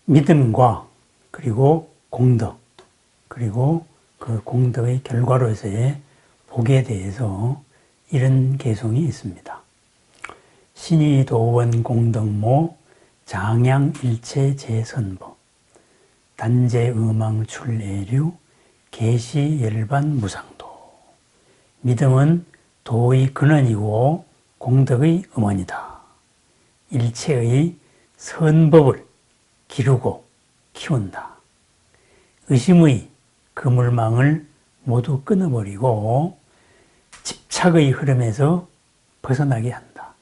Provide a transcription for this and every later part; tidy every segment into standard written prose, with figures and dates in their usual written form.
믿음과 그리고 공덕, 그리고 그 공덕의 결과로서의 복에 대해서 이런 개송이 있습니다. 신의도원 공덕모 장양일체 제선법 단제의망출애류 계시열반무상도. 믿음은 도의 근원이고 공덕의 음원이다. 일체의 선법을 기르고 키운다. 의심의 그물망을 모두 끊어버리고 집착의 흐름에서 벗어나게 한다.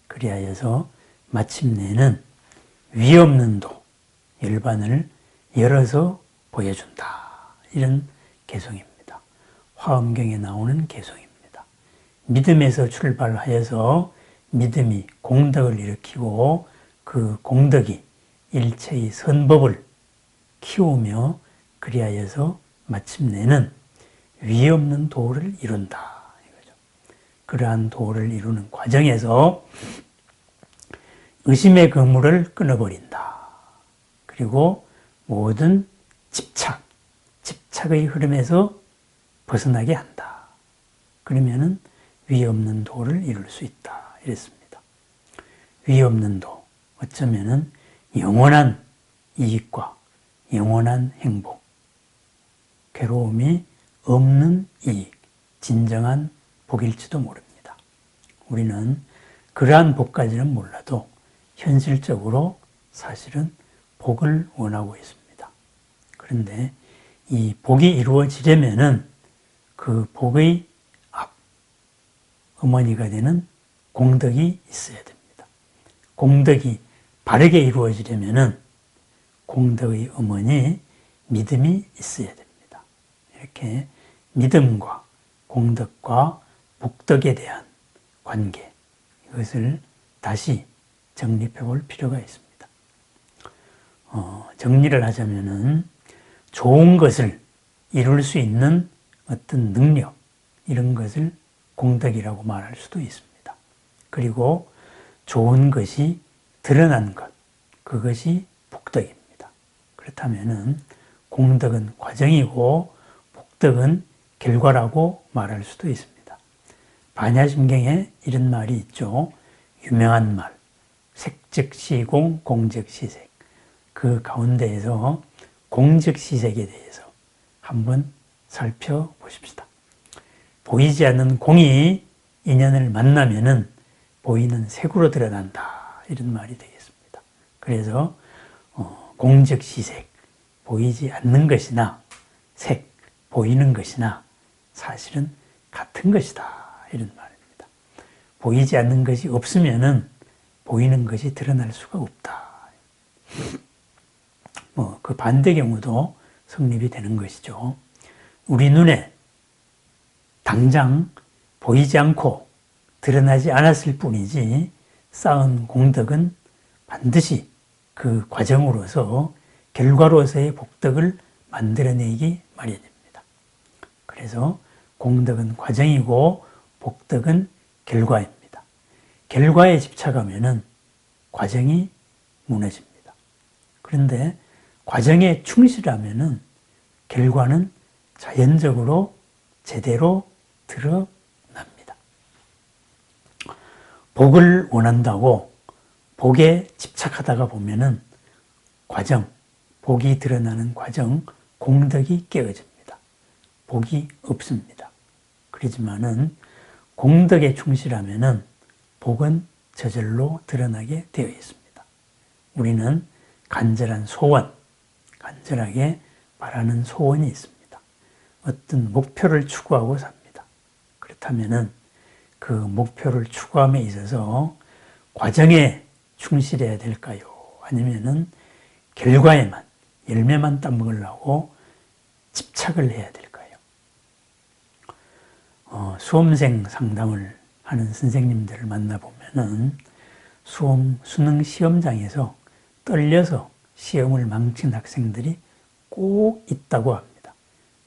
그리하여서 마침내는 위없는 도, 열반을 열어서 보여준다. 이런 개송입니다. 화엄경에 나오는 개송입니다. 믿음에서 출발하여서 믿음이 공덕을 일으키고 그 공덕이 일체의 선법을 키우며 그리하여서 마침내는 위없는 도를 이룬다. 이거죠. 그러한 도를 이루는 과정에서 의심의 그물을 끊어버린다. 그리고 모든 집착의 흐름에서 벗어나게 한다. 그러면은 위없는 도를 이룰 수 있다. 이랬습니다. 위없는 도, 어쩌면은 영원한 이익과 영원한 행복, 괴로움이 없는 이익, 진정한 복일지도 모릅니다. 우리는 그러한 복까지는 몰라도 현실적으로 사실은 복을 원하고 있습니다. 그런데 이 복이 이루어지려면은 그 복의 앞, 어머니가 되는 공덕이 있어야 됩니다. 공덕이 바르게 이루어지려면은 공덕의 어머니 믿음이 있어야 됩니다. 이렇게 믿음과 공덕과 복덕에 대한 관계, 이것을 다시 정립해 볼 필요가 있습니다. 정리를 하자면은 좋은 것을 이룰 수 있는 어떤 능력, 이런 것을 공덕이라고 말할 수도 있습니다. 그리고 좋은 것이 드러난 것, 그것이 복덕입니다. 그렇다면은 공덕은 과정이고 복덕은 결과라고 말할 수도 있습니다. 반야심경에 이런 말이 있죠. 유명한 말, 색즉시공, 공즉시색. 그 가운데에서 공즉시색에 대해서 한번 살펴보십시다. 보이지 않는 공이 인연을 만나면은 보이는 색으로 드러난다. 이런 말이 되겠습니다. 그래서 공즉시색, 보이지 않는 것이나 색, 보이는 것이나 사실은 같은 것이다. 이런 말입니다. 보이지 않는 것이 없으면은 보이는 것이 드러날 수가 없다. 그 반대 경우도 성립이 되는 것이죠. 우리 눈에 당장 보이지 않고 드러나지 않았을 뿐이지 쌓은 공덕은 반드시 그 과정으로서 결과로서의 복덕을 만들어내기 마련입니다. 그래서 공덕은 과정이고 복덕은 결과입니다. 결과에 집착하면은 과정이 무너집니다. 그런데 과정에 충실하면은 결과는 자연적으로 제대로 드러납니다. 복을 원한다고 복에 집착하다가 보면은 과정, 복이 드러나는 과정, 공덕이 깨어집니다. 복이 없습니다. 그렇지만은 공덕에 충실하면은 복은 저절로 드러나게 되어 있습니다. 우리는 간절한 소원, 간절하게 바라는 소원이 있습니다. 어떤 목표를 추구하고 삽니다. 그렇다면은 그 목표를 추구함에 있어서 과정에 충실해야 될까요? 아니면은 결과에만, 열매만 따먹으려고 집착을 해야 될까요? 수험생 상담을 하는 선생님들을 만나보면은 수능 시험장에서 떨려서 시험을 망친 학생들이 꼭 있다고 합니다.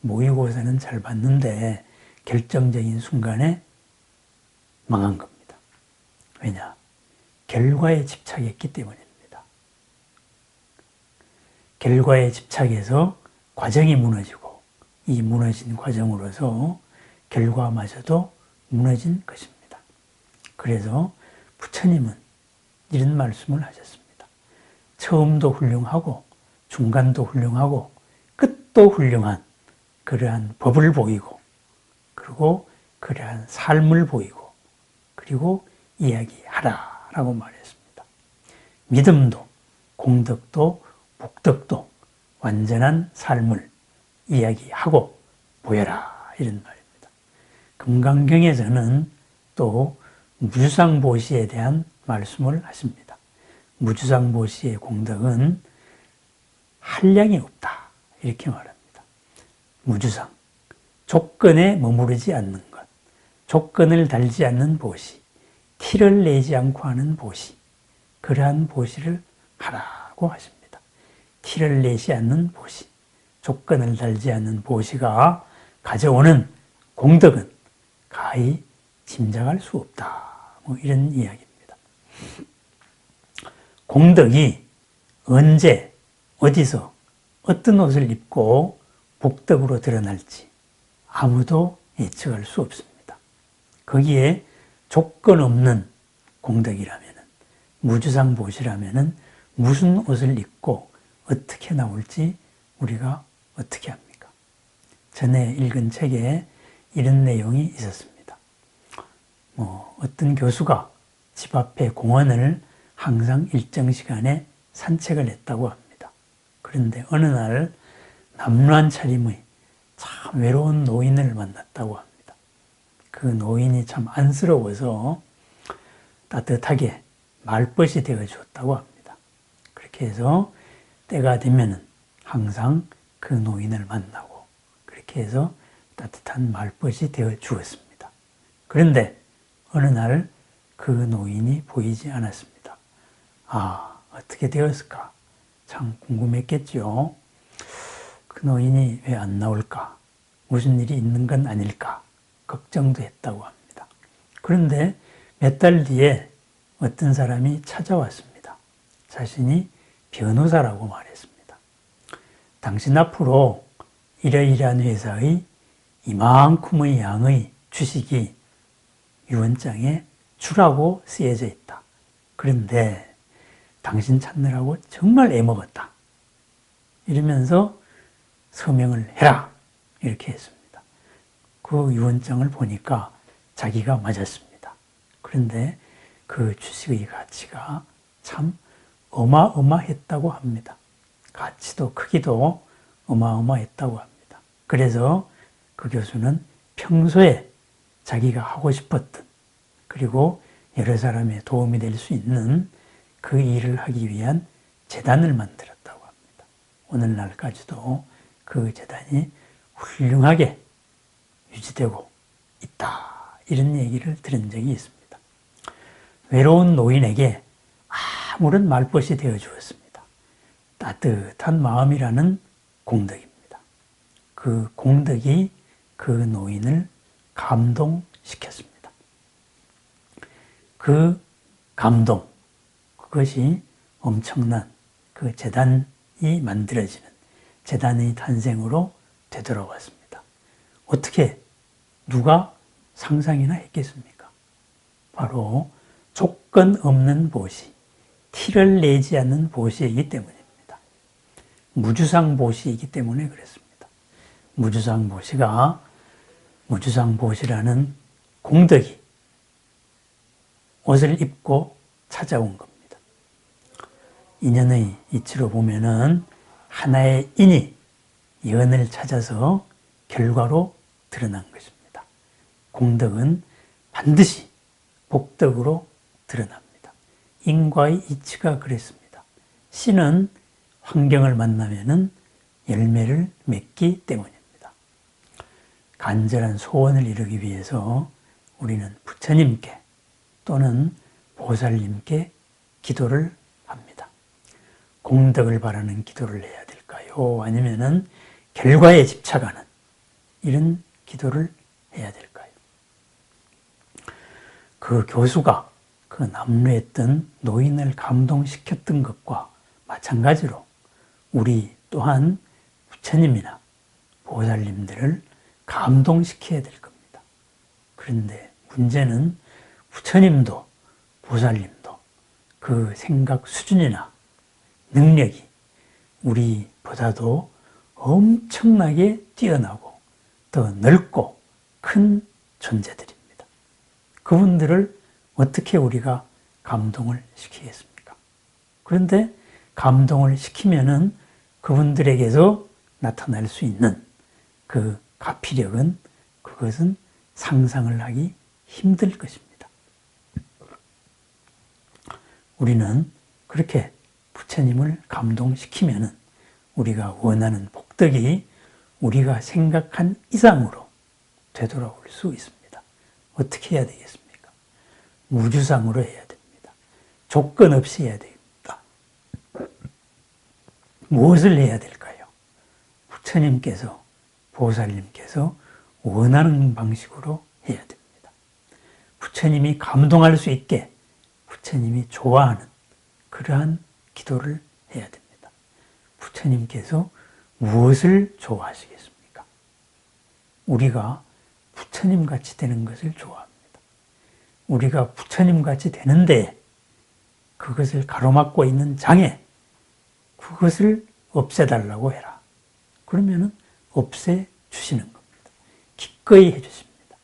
모의고사는 잘 봤는데 결정적인 순간에 망한 겁니다. 왜냐? 결과에 집착했기 때문입니다. 결과에 집착해서 과정이 무너지고 이 무너진 과정으로서 결과마저도 무너진 것입니다. 그래서 부처님은 이런 말씀을 하셨습니다. 처음도 훌륭하고 중간도 훌륭하고 끝도 훌륭한 그러한 법을 보이고 그리고 그러한 삶을 보이고 그리고 이야기하라라고 말했습니다. 믿음도 공덕도 복덕도 완전한 삶을 이야기하고 보여라 이런 말입니다. 금강경에서는 또 무주상보시에 대한 말씀을 하십니다. 무주상보시의 공덕은 한량이 없다 이렇게 말합니다. 무주상, 조건에 머무르지 않는 것, 조건을 달지 않는 보시, 티를 내지 않고 하는 보시, 그러한 보시를 하라고 하십니다. 티를 내지 않는 보시, 조건을 달지 않는 보시가 가져오는 공덕은 가히 짐작할 수 없다. 뭐 이런 이야기입니다. 공덕이 언제, 어디서, 어떤 옷을 입고 복덕으로 드러날지 아무도 예측할 수 없습니다. 거기에 조건 없는 공덕이라면, 무주상보시라면 무슨 옷을 입고 어떻게 나올지 우리가 어떻게 합니까? 전에 읽은 책에 이런 내용이 있었습니다. 어떤 교수가 집 앞에 공원을 항상 일정 시간에 산책을 했다고 합니다. 그런데 어느 날 남루한 차림의 참 외로운 노인을 만났다고 합니다. 그 노인이 참 안쓰러워서 따뜻하게 말벗이 되어 주었다고 합니다. 그렇게 해서 때가 되면은 항상 그 노인을 만나고 그렇게 해서 따뜻한 말벗이 되어 주었습니다. 그런데 어느 날 그 노인이 보이지 않았습니다. 어떻게 되었을까? 참 궁금했겠죠. 그 노인이 왜 안 나올까? 무슨 일이 있는 건 아닐까? 걱정도 했다고 합니다. 그런데 몇 달 뒤에 어떤 사람이 찾아왔습니다. 자신이 변호사라고 말했습니다. 당신 앞으로 이러이러한 회사의 이만큼의 양의 주식이 유언장에 주라고 쓰여져 있다. 그런데 당신 찾느라고 정말 애먹었다. 이러면서 서명을 해라. 이렇게 했습니다. 그 유언장을 보니까 자기가 맞았습니다. 그런데 그 주식의 가치가 참 어마어마했다고 합니다. 가치도 크기도 어마어마했다고 합니다. 그래서 그 교수는 평소에 자기가 하고 싶었던 그리고 여러 사람의 도움이 될 수 있는 그 일을 하기 위한 재단을 만들었다고 합니다. 오늘날까지도 그 재단이 훌륭하게 유지되고 있다. 이런 얘기를 들은 적이 있습니다. 외로운 노인에게 아무런 말벗이 되어 주었습니다. 따뜻한 마음이라는 공덕입니다. 그 공덕이 그 노인을 감동시켰습니다. 그 감동, 그것이 엄청난 그 재단이 만들어지는 재단의 탄생으로 되돌아왔습니다. 어떻게 누가 상상이나 했겠습니까? 바로 조건 없는 보시, 티를 내지 않는 보시이기 때문입니다. 무주상 보시이기 때문에 그랬습니다. 무주상 보시가 무주상 보시라는 공덕이 옷을 입고 찾아온 겁니다. 인연의 이치로 보면은 하나의 인이 연을 찾아서 결과로 드러난 것입니다. 공덕은 반드시 복덕으로 드러납니다. 인과의 이치가 그랬습니다. 씨는 환경을 만나면은 열매를 맺기 때문입니다. 간절한 소원을 이루기 위해서 우리는 부처님께 또는 보살님께 기도를 합니다. 공덕을 바라는 기도를 해야 될까요? 아니면은 결과에 집착하는 이런 기도를 해야 될까요? 그 교수가 그 남루했던 노인을 감동시켰던 것과 마찬가지로 우리 또한 부처님이나 보살님들을 감동시켜야 될 겁니다. 그런데 문제는 부처님도 보살님도 그 생각 수준이나 능력이 우리보다도 엄청나게 뛰어나고 더 넓고 큰 존재들입니다. 그분들을 어떻게 우리가 감동을 시키겠습니까? 그런데 감동을 시키면은 그분들에게서 나타날 수 있는 그 가피력은 그것은 상상을 하기 힘들 것입니다. 우리는 그렇게 부처님을 감동시키면은 우리가 원하는 복덕이 우리가 생각한 이상으로 되돌아올 수 있습니다. 어떻게 해야 되겠습니까? 무주상으로 해야 됩니다. 조건 없이 해야 됩니다. 무엇을 해야 될까요? 부처님께서, 보살님께서 원하는 방식으로 해야 됩니다. 부처님이 감동할 수 있게 부처님이 좋아하는 그러한 기도를 해야 됩니다. 부처님께서 무엇을 좋아하시겠습니까? 우리가 부처님같이 되는 것을 좋아합니다. 우리가 부처님같이 되는데 그것을 가로막고 있는 장애, 그것을 없애달라고 해라. 그러면은 없애주시는 겁니다. 기꺼이 해주십니다.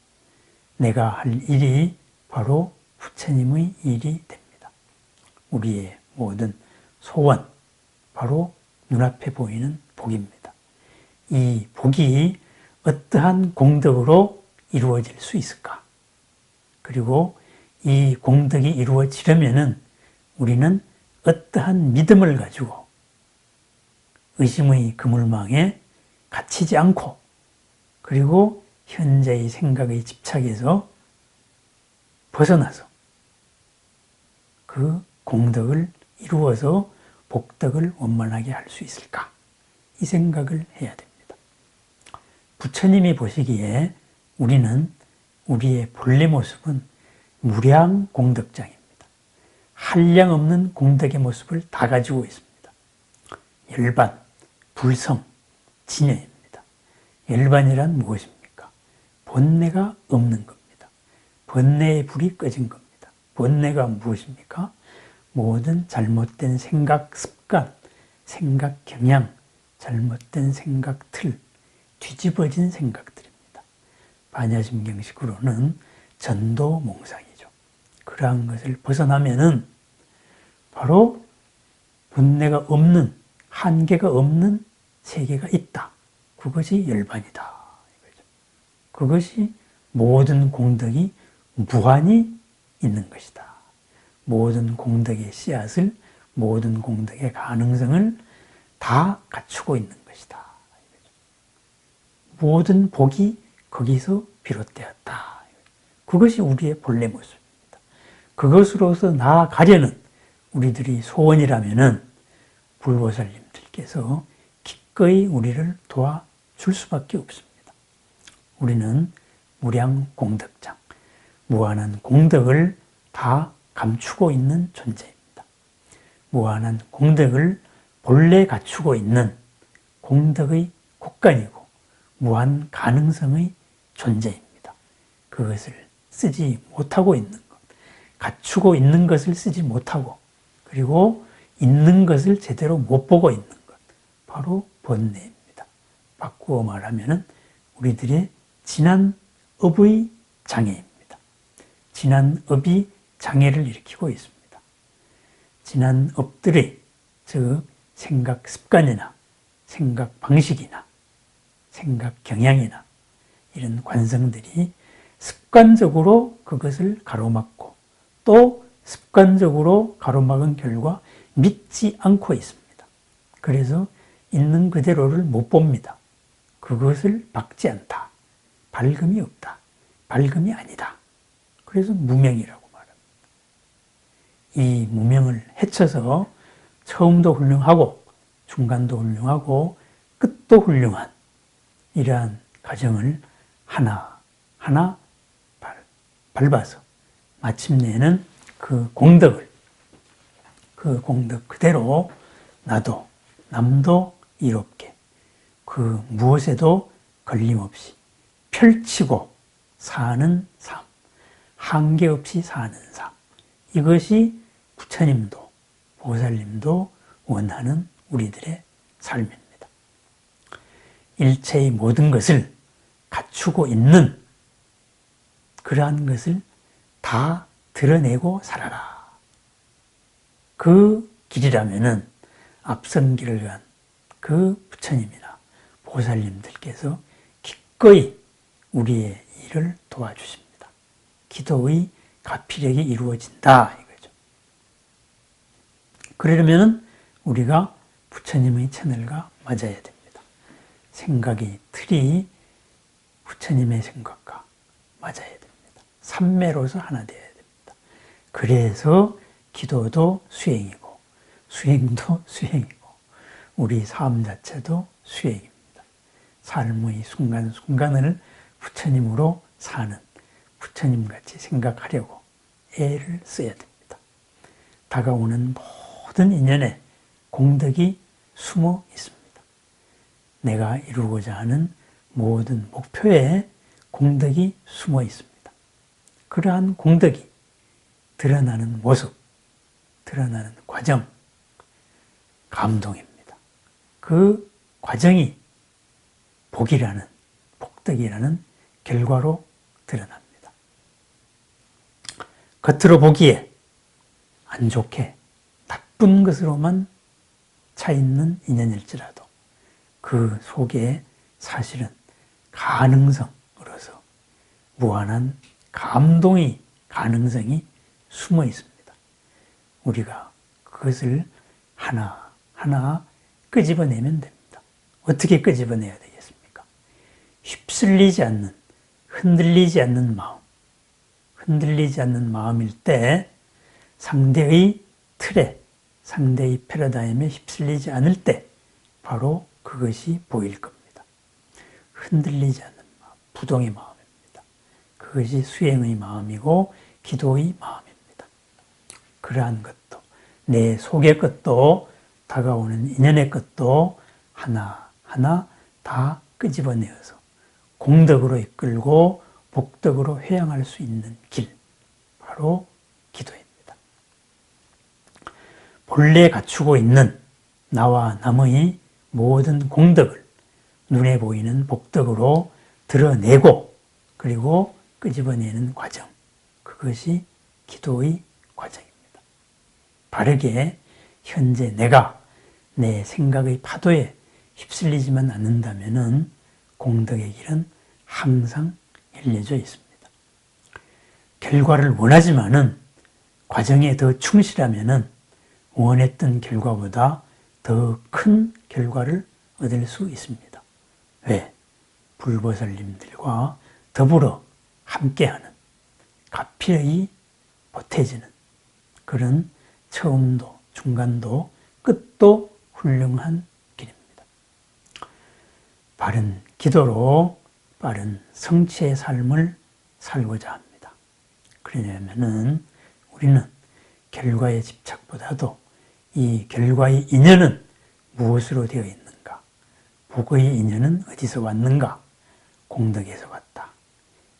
내가 할 일이 바로 부처님의 일이 됩니다. 우리의 모든 소원, 바로 눈앞에 보이는 복입니다. 이 복이 어떠한 공덕으로 이루어질 수 있을까? 그리고 이 공덕이 이루어지려면은 우리는 어떠한 믿음을 가지고 의심의 그물망에 갇히지 않고 그리고 현재의 생각의 집착에서 벗어나서 그 공덕을 이루어서 복덕을 원만하게 할 수 있을까? 이 생각을 해야 됩니다. 부처님이 보시기에 우리는 우리의 본래 모습은 무량 공덕장입니다. 한량 없는 공덕의 모습을 다 가지고 있습니다. 열반, 불성, 진여입니다. 열반이란 무엇입니까? 본내가 없는 겁니다. 본내의 불이 꺼진 겁니다. 본내가 무엇입니까? 모든 잘못된 생각 습관, 생각 경향, 잘못된 생각 틀, 뒤집어진 생각들입니다. 반야심경식으로는 전도몽상이죠. 그러한 것을 벗어나면은 바로 본내가 없는, 한계가 없는 세계가 있다. 그것이 열반이다. 그것이 모든 공덕이 무한히 있는 것이다. 모든 공덕의 씨앗을, 모든 공덕의 가능성을 다 갖추고 있는 것이다. 모든 복이 거기서 비롯되었다. 그것이 우리의 본래 모습입니다. 그것으로서 나아가려는 우리들이 소원이라면은 불보살님들께서 기꺼이 우리를 도와줄 수밖에 없습니다. 우리는 무량 공덕장, 무한한 공덕을 다 감추고 있는 존재입니다. 무한한 공덕을 본래 갖추고 있는 공덕의 국간이고 무한 가능성의 존재입니다. 그것을 쓰지 못하고 있는 것, 갖추고 있는 것을 쓰지 못하고 그리고 있는 것을 제대로 못 보고 있는 것, 바로 번뇌입니다. 바꾸어 말하면 우리들의 지난 업의 장애입니다. 지난 업이 장애를 일으키고 있습니다. 지난 업들의 즉 생각 습관이나 생각 방식이나 생각 경향이나 이런 관성들이 습관적으로 그것을 가로막고 또 습관적으로 가로막은 결과 믿지 않고 있습니다. 그래서 있는 그대로를 못 봅니다. 그것을 박지 않다. 밝음이 없다. 밝음이 아니다. 그래서 무명이라고 말합니다. 이 무명을 헤쳐서 처음도 훌륭하고 중간도 훌륭하고 끝도 훌륭한 이러한 과정을 하나하나 밟아서 마침내는 그 공덕 그대로 나도 남도 이롭게 그 무엇에도 걸림없이 펼치고 사는 삶, 한계 없이 사는 삶, 이것이 부처님도 보살님도 원하는 우리들의 삶입니다. 일체의 모든 것을 갖추고 있는 그러한 것을 다 드러내고 살아라. 그 길이라면은 앞선 길을 간 그 부처님이나 보살님들께서 기꺼이 우리의 일을 도와주십니다. 기도의 가피력이 이루어진다 이거죠. 그러려면 우리가 부처님의 채널과 맞아야 됩니다. 생각의 틀이 부처님의 생각과 맞아야 됩니다. 삼매로서 하나 되어야 됩니다. 그래서 기도도 수행이고 수행도 수행이고 우리 삶 자체도 수행입니다. 삶의 순간순간을 부처님으로 사는 부처님같이 생각하려고 애를 써야 됩니다. 다가오는 모든 인연에 공덕이 숨어 있습니다. 내가 이루고자 하는 모든 목표에 공덕이 숨어 있습니다. 그러한 공덕이 드러나는 모습, 드러나는 과정, 감동입니다. 그 과정이 복이라는, 복덕이라는 결과로 드러납니다. 겉으로 보기에 안 좋게 나쁜 것으로만 차 있는 인연일지라도 그 속에 사실은 가능성으로서 무한한 감동의 가능성이 숨어 있습니다. 우리가 그것을 하나하나 끄집어내면 됩니다. 어떻게 끄집어내야 되겠습니까? 휩쓸리지 않는, 흔들리지 않는 마음, 흔들리지 않는 마음일 때 상대의 틀에, 상대의 패러다임에 휩쓸리지 않을 때 바로 그것이 보일 겁니다. 흔들리지 않는 마음, 부동의 마음입니다. 그것이 수행의 마음이고 기도의 마음입니다. 그러한 것도 내 속의 것도 다가오는 인연의 것도 하나하나 다 끄집어내어서 공덕으로 이끌고 복덕으로 회양할 수 있는 길, 바로 기도입니다. 본래 갖추고 있는 나와 남의 모든 공덕을 눈에 보이는 복덕으로 드러내고 그리고 끄집어내는 과정, 그것이 기도의 과정입니다. 바르게 현재 내가 내 생각의 파도에 휩쓸리지만 않는다면 공덕의 길은 항상 열려져 있습니다. 결과를 원하지만은 과정에 더 충실하면은 원했던 결과보다 더 큰 결과를 얻을 수 있습니다. 왜? 불보살님들과 더불어 함께하는 가피력이 보태지는 그런 처음도 중간도 끝도 훌륭한 길입니다. 바른 기도로 빠른 성취의 삶을 살고자 합니다. 그러려면은 우리는 결과의 집착보다도 이 결과의 인연은 무엇으로 되어 있는가? 복의 인연은 어디서 왔는가? 공덕에서 왔다.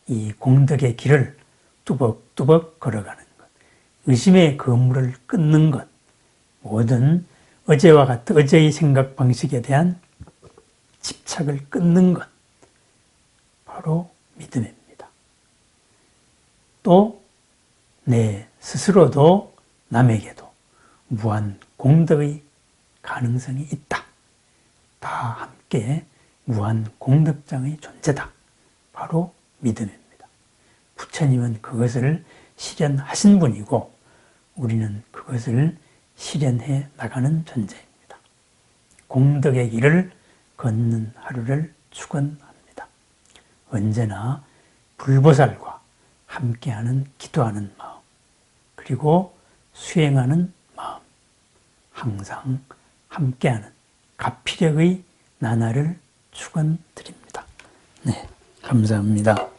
이 공덕의 길을 뚜벅뚜벅 걸어가는 것, 의심의 그물을 끊는 것, 모든 어제와 같은 어제의 생각 방식에 대한 집착을 끊는 것, 바로 믿음입니다. 또 내 스스로도 남에게도 무한 공덕의 가능성이 있다. 다 함께 무한 공덕장의 존재다. 바로 믿음입니다. 부처님은 그것을 실현하신 분이고 우리는 그것을 실현해 나가는 존재입니다. 공덕의 길을 걷는 하루를 축원합니다. 언제나 불보살과 함께하는 기도하는 마음, 그리고 수행하는 마음, 항상 함께하는 가피력의 나날을 축원드립니다. 네, 감사합니다.